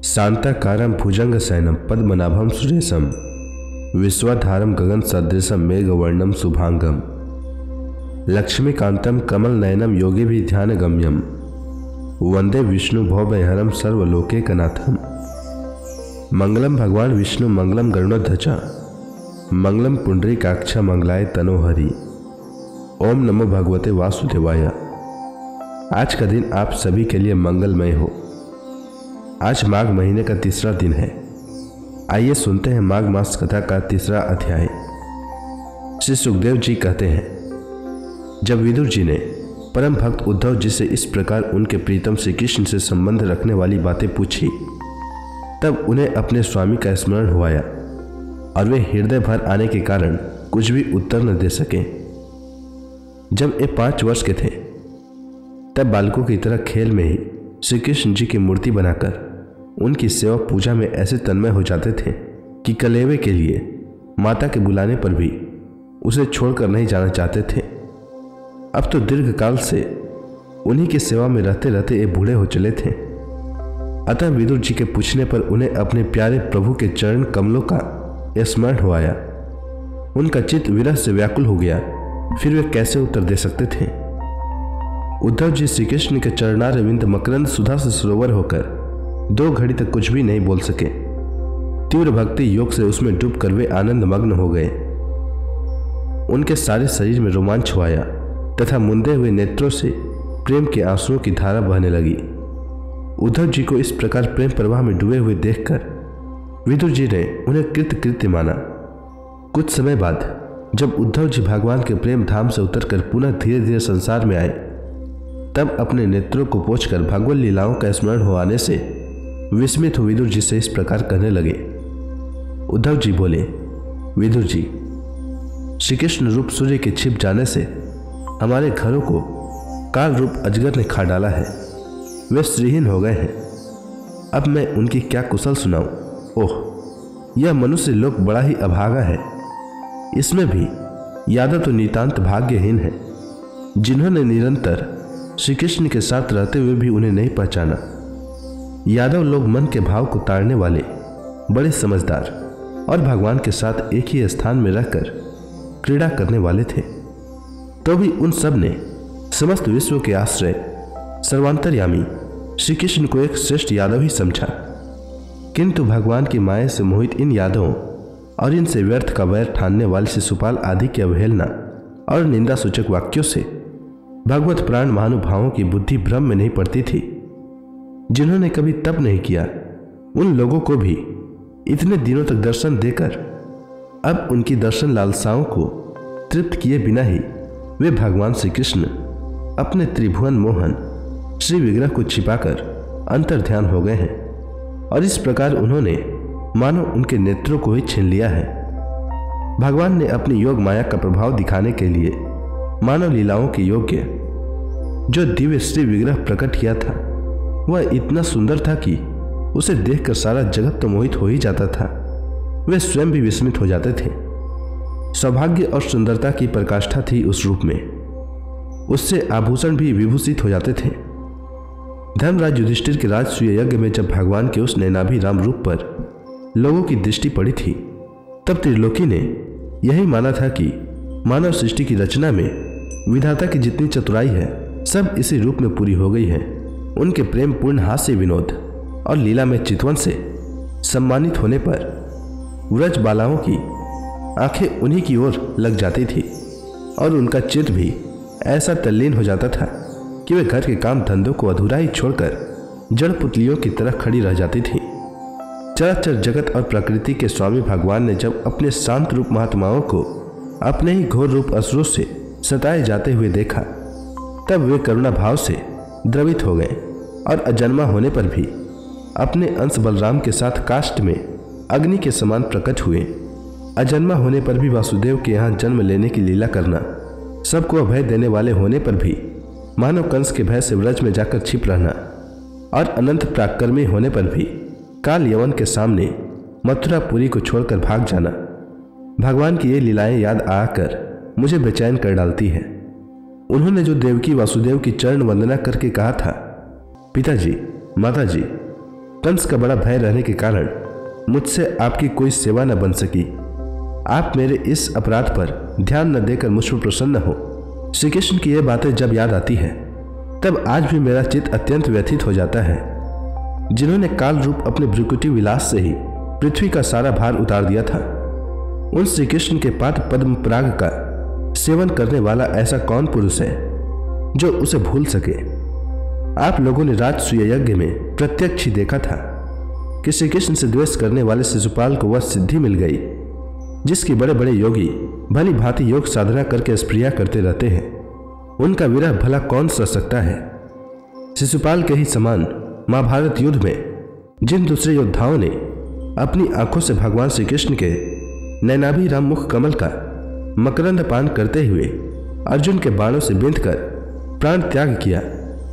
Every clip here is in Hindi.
शांताकारं भुजंगशयनं पद्मनाभं सुरेशं विश्वाधारं गगनसदृशं मेघवर्णं शुभांगं लक्ष्मीकान्तं कमलनयनं योगिभिः ध्यानगम्यं वंदे विष्णु भवभयहरं सर्वलोकैकनाथं। मंगलम भगवान विष्णु मंगलम गरुड़ध्वज मंगलम पुंडरीकाक्ष मंगलाय तनोहरि। ओम नमो भगवते वासुदेवाय। आज का दिन आप सभी के लिए मंगलमय हो। आज माघ महीने का तीसरा दिन है। आइए सुनते हैं माघ मास कथा का तीसरा अध्याय। श्री सुखदेव जी कहते हैं, जब विदुर जी ने परम भक्त उद्धव जी से इस प्रकार उनके प्रीतम श्री कृष्ण से संबंध रखने वाली बातें पूछी, तब उन्हें अपने स्वामी का स्मरण हुआ और वे हृदय भर आने के कारण कुछ भी उत्तर न दे सके। जब ये 5 वर्ष के थे, तब बालकों की तरह खेल में ही श्री कृष्ण जी की मूर्ति बनाकर उनकी सेवा पूजा में ऐसे तन्मय हो जाते थे कि कलेवे के लिए माता के बुलाने पर भी उसे छोड़कर नहीं जाना चाहते थे। अब तो दीर्घ काल से उन्हीं की सेवा में रहते रहते ये बूढ़े हो चले थे। अतः विदुर जी के पूछने पर उन्हें अपने प्यारे प्रभु के चरण कमलों का स्मरण हो आया। उनका चित्त विरह से व्याकुल हो गया। फिर वे कैसे उत्तर दे सकते थे। उद्धव जी श्री कृष्ण के चरणारविंद मकरंद सुधा से सरोवर होकर 2 घड़ी तक कुछ भी नहीं बोल सके। तीव्र भक्ति योग से उसमें डूबकर वे आनंद मग्न हो गए। उनके सारे शरीर में रोमांच छुआया तथा मुंदे हुए नेत्रों से प्रेम के आंसुओं की धारा बहने लगी। उद्धव जी को इस प्रकार प्रेम प्रवाह में डूबे हुए देखकर विदुर जी ने उन्हें कृत्य माना। कुछ समय बाद जब उद्धव जी भगवान के प्रेम धाम से उतरकर पुनः धीरे धीरे संसार में आए, तब अपने नेत्रों को पोंछकर भगवत लीलाओं का स्मरण हो आने से विस्मित हो विदुर जी से इस प्रकार कहने लगे। उद्धव जी बोले, विदुर जी, श्री कृष्ण रूप सूर्य के छिप जाने से हमारे घरों को काल रूप अजगर ने खा डाला है। वे श्रीहीन हो गए हैं। अब मैं उनकी क्या कुशल सुनाऊं। ओह, यह मनुष्य लोक बड़ा ही अभागा है। इसमें भी यादव तो नितांत भाग्यहीन है, जिन्होंने निरंतर श्री कृष्ण के साथ रहते हुए भी उन्हें नहीं पहचाना। यादव लोग मन के भाव को ताड़ने वाले, बड़े समझदार और भगवान के साथ एक ही स्थान में रहकर क्रीड़ा करने वाले थे। तो भी उन सब ने समस्त विश्व के आश्रय सर्वांतर्यामी श्री कृष्ण को एक श्रेष्ठ यादव ही समझा। किंतु भगवान की माया से मोहित इन यादवों और इनसे व्यर्थ का वैर ठानने वाले शिशुपाल आदि की अवहेलना और निंदा सूचक वाक्यों से भगवत प्राण महानुभावों की बुद्धि भ्रम में नहीं पड़ती थी। जिन्होंने कभी तप नहीं किया, उन लोगों को भी इतने दिनों तक दर्शन देकर अब उनकी दर्शन लालसाओं को तृप्त किए बिना ही वे भगवान श्री कृष्ण अपने त्रिभुवन मोहन श्री विग्रह को छिपाकर अंतर ध्यान हो गए हैं। और इस प्रकार उन्होंने मानो उनके नेत्रों को ही छीन लिया है। भगवान ने अपनी योग माया का प्रभाव दिखाने के लिए मानव लीलाओं के योग्य जो दिव्य श्री विग्रह प्रकट किया था, वह इतना सुंदर था कि उसे देखकर सारा जगत तो मोहित हो ही जाता था। वे स्वयं भी विस्मित हो जाते थे। सौभाग्य और सुंदरता की प्रकाष्ठा थी उस रूप में। उससे आभूषण भी विभूषित हो जाते थे। धर्मराज युधिष्ठिर के राजसूय यज्ञ में जब भगवान के उस नैनाभी राम रूप पर लोगों की दृष्टि पड़ी थी, तब त्रिलोकी ने यही माना था कि मानव सृष्टि की रचना में विधाता की जितनी चतुराई है, सब इसी रूप में पूरी हो गई है। उनके प्रेम पूर्ण हास्य विनोद और लीला में चितवन से सम्मानित होने पर व्रज बालाओं की आंखें उन्हीं की ओर लग जाती थी और उनका चित्त भी ऐसा तल्लीन हो जाता था कि वे घर के काम धंधों को अधूरा ही छोड़कर जड़ पुतलियों की तरह खड़ी रह जाती थी। चराचर जगत और प्रकृति के स्वामी भगवान ने जब अपने शांत रूप महात्माओं को अपने ही घोर रूप असुरों से सताए जाते हुए देखा, तब वे करुणा भाव से द्रवित हो गए और अजन्मा होने पर भी अपने अंश बलराम के साथ काष्ठ में अग्नि के समान प्रकट हुए। अजन्मा होने पर भी वासुदेव के यहाँ जन्म लेने की लीला करना, सबको अभय देने वाले होने पर भी मानव कंस के भय से व्रज में जाकर छिप रहना और अनंत पराक्रमी होने पर भी काल यवन के सामने मथुरापुरी को छोड़कर भाग जाना। भगवान की ये लीलाएं याद आकर मुझे बेचैन कर डालती है। उन्होंने जो देवकी वासुदेव की चरण वंदना करके कहा था, पिताजी, माताजी, कंस का बड़ा भय रहने के कारण मुझसे आपकी कोई सेवा न बन सकी। आप मेरे इस अपराध पर ध्यान न देकर मुझ पर प्रसन्न हो। श्री कृष्ण की यह बातें जब याद आती है तब आज भी मेरा चित्त अत्यंत व्यथित हो जाता है। जिन्होंने काल रूप अपने भ्रुकुटी विलास से ही पृथ्वी का सारा भार उतार दिया था, उन श्री कृष्ण के पाद पद्म पराग का सेवन करने वाला ऐसा कौन पुरुष है जो उसे भूल सके। आप लोगों ने राजसूय यज्ञ में प्रत्यक्ष ही देखा था कि श्री कृष्ण से द्वेष करने वाले शिशुपाल को वह सिद्धि मिल गई जिसकी बड़े बड़े योगी भली भांति योग साधना करके स्प्रिया करते रहते हैं। उनका विरह भला कौन सह सकता है। शिशुपाल के ही समान महाभारत युद्ध में जिन दूसरे योद्धाओं ने अपनी आंखों से भगवान श्री कृष्ण के नैनाभिराम मुख कमल का मकरंद पान करते हुए अर्जुन के बाणों से बिंधकर प्राण त्याग किया,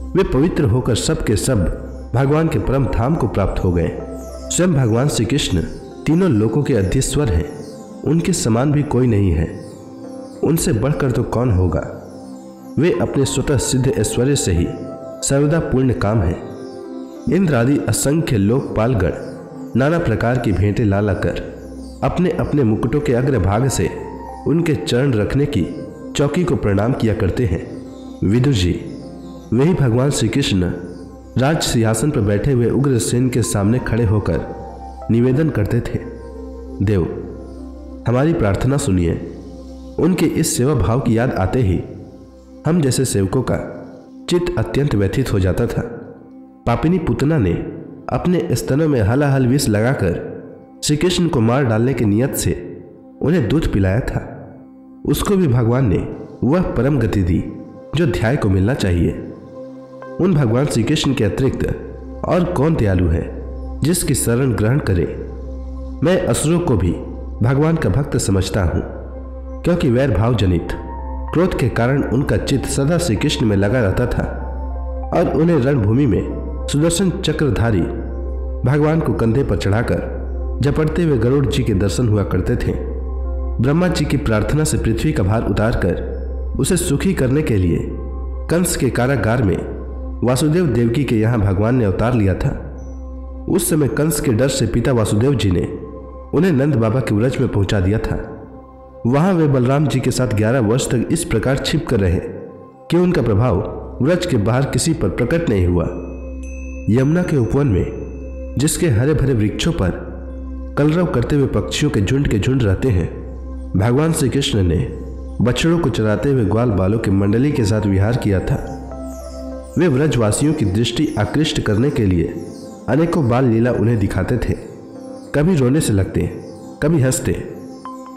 वे पवित्र होकर सब के सब भगवान के परम धाम को प्राप्त हो गए। स्वयं भगवान श्री कृष्ण तीनों लोकों के अधीश्वर हैं, उनके समान भी कोई नहीं है, उनसे बढ़कर तो कौन होगा। वे अपने स्वतः सिद्ध ऐश्वर्य से ही सर्वदा पूर्ण काम है। इंद्र आदि असंख्य लोकपालगण नाना प्रकार की भेंटें ला लाकर अपने अपने मुकुटों के अग्रभाग से उनके चरण रखने की चौकी को प्रणाम किया करते हैं। विदुर जी, वही भगवान श्री कृष्ण राज सिंहासन पर बैठे हुए उग्रसेन के सामने खड़े होकर निवेदन करते थे, देव हमारी प्रार्थना सुनिए। उनके इस सेवा भाव की याद आते ही हम जैसे सेवकों का चित्त अत्यंत व्यथित हो जाता था। पापिनी पुतना ने अपने स्तनों में हलाहल विष लगाकर श्री कृष्ण को मार डालने की नियत से उन्हें दूध पिलाया था। उसको भी भगवान ने वह परम गति दी जो ध्याय को मिलना चाहिए। उन भगवान श्री कृष्ण के अतिरिक्त और कौन दयालु है जिसकी शरण ग्रहण करे। मैं असुरों को भी भगवान का भक्त समझता हूँ, क्योंकि वैर भाव जनित क्रोध के कारण उनका चित्त सदा श्री कृष्ण में लगा रहता था और उन्हें रणभूमि में सुदर्शन चक्रधारी भगवान को कंधे पर चढ़ाकर झपटते हुए गरुड़ जी के दर्शन हुआ करते थे। ब्रह्मा जी की प्रार्थना से पृथ्वी का भार उतारकर उसे सुखी करने के लिए कंस के कारागार में वासुदेव देवकी के यहाँ भगवान ने अवतार लिया था। उस समय कंस के डर से पिता वासुदेव जी ने उन्हें नंद बाबा के व्रज में पहुंचा दिया था। वहां वे बलराम जी के साथ 11 वर्ष तक इस प्रकार छिप कर रहे कि उनका प्रभाव व्रज के बाहर किसी पर प्रकट नहीं हुआ। यमुना के उपवन में जिसके हरे भरे वृक्षों पर कलरव करते हुए पक्षियों के झुंड रहते हैं, भगवान श्री कृष्ण ने बछड़ों को चराते हुए ग्वाल बालों की मंडली के साथ विहार किया था। वे व्रजवासियों की दृष्टि आकृष्ट करने के लिए अनेकों बाल लीला उन्हें दिखाते थे। कभी रोने से लगते, कभी हंसते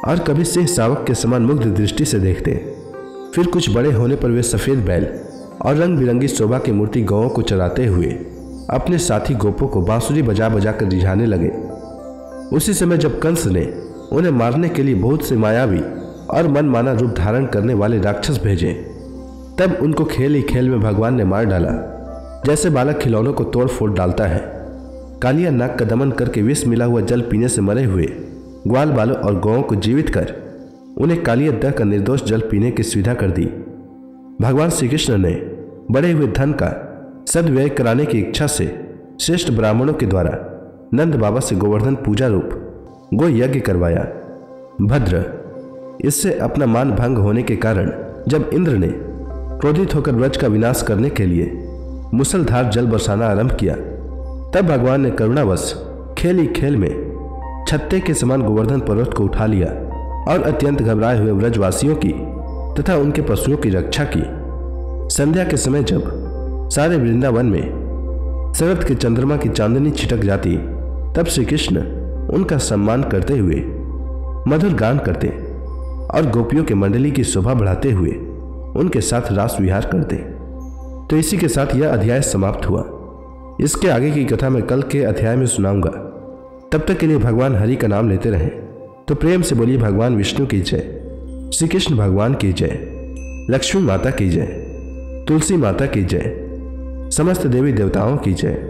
और कभी सिंह शावक के समान मुग्ध दृष्टि से देखते। फिर कुछ बड़े होने पर वे सफेद बैल और रंग बिरंगी शोभा की मूर्ति गौओं को चराते हुए अपने साथी गोपों को बांसुरी बजा बजा कर रिझाने लगे। उसी समय जब कंस ने उन्हें मारने के लिए बहुत से मायावी और मनमाना रूप धारण करने वाले राक्षस भेजे, तब उनको खेल ही खेल में भगवान ने मार डाला, जैसे बालक खिलौनों को तोड़ फोड़ डालता है। कालिया नाग का दमन करके विष मिला हुआ जल पीने से मरे हुए ग्वाल बालों और गौओं को जीवित कर उन्हें कालिया दह कर निर्दोष जल पीने की सुविधा कर दी। भगवान श्री कृष्ण ने बढ़े हुए धन का सदव्यय कराने की इच्छा से श्रेष्ठ ब्राह्मणों के द्वारा नंद बाबा से गोवर्धन पूजा रूप गो यज्ञ करवाया। भद्र, इससे अपना मान भंग होने के कारण जब इंद्र ने क्रोधित होकर व्रज का विनाश करने के लिए मुसलधार जल बरसाना आरंभ किया, तब भगवान ने करुणावश खेल ही खेल में छत्ते के समान गोवर्धन पर्वत को उठा लिया और अत्यंत घबराए हुए व्रजवासियों की तथा उनके पशुओं की रक्षा की। संध्या के समय जब सारे वृंदावन में शरद के चंद्रमा की चांदनी छिटक जाती, तब श्री कृष्ण उनका सम्मान करते हुए मधुर गान करते और गोपियों के मंडली की शोभा बढ़ाते हुए उनके साथ रास विहार करते। तो इसी के साथ यह अध्याय समाप्त हुआ। इसके आगे की कथा मैं कल के अध्याय में सुनाऊंगा। तब तक के लिए भगवान हरि का नाम लेते रहें। तो प्रेम से बोलिए भगवान विष्णु की जय, श्री कृष्ण भगवान की जय, लक्ष्मी माता की जय, तुलसी माता की जय, समस्त देवी देवताओं की जय।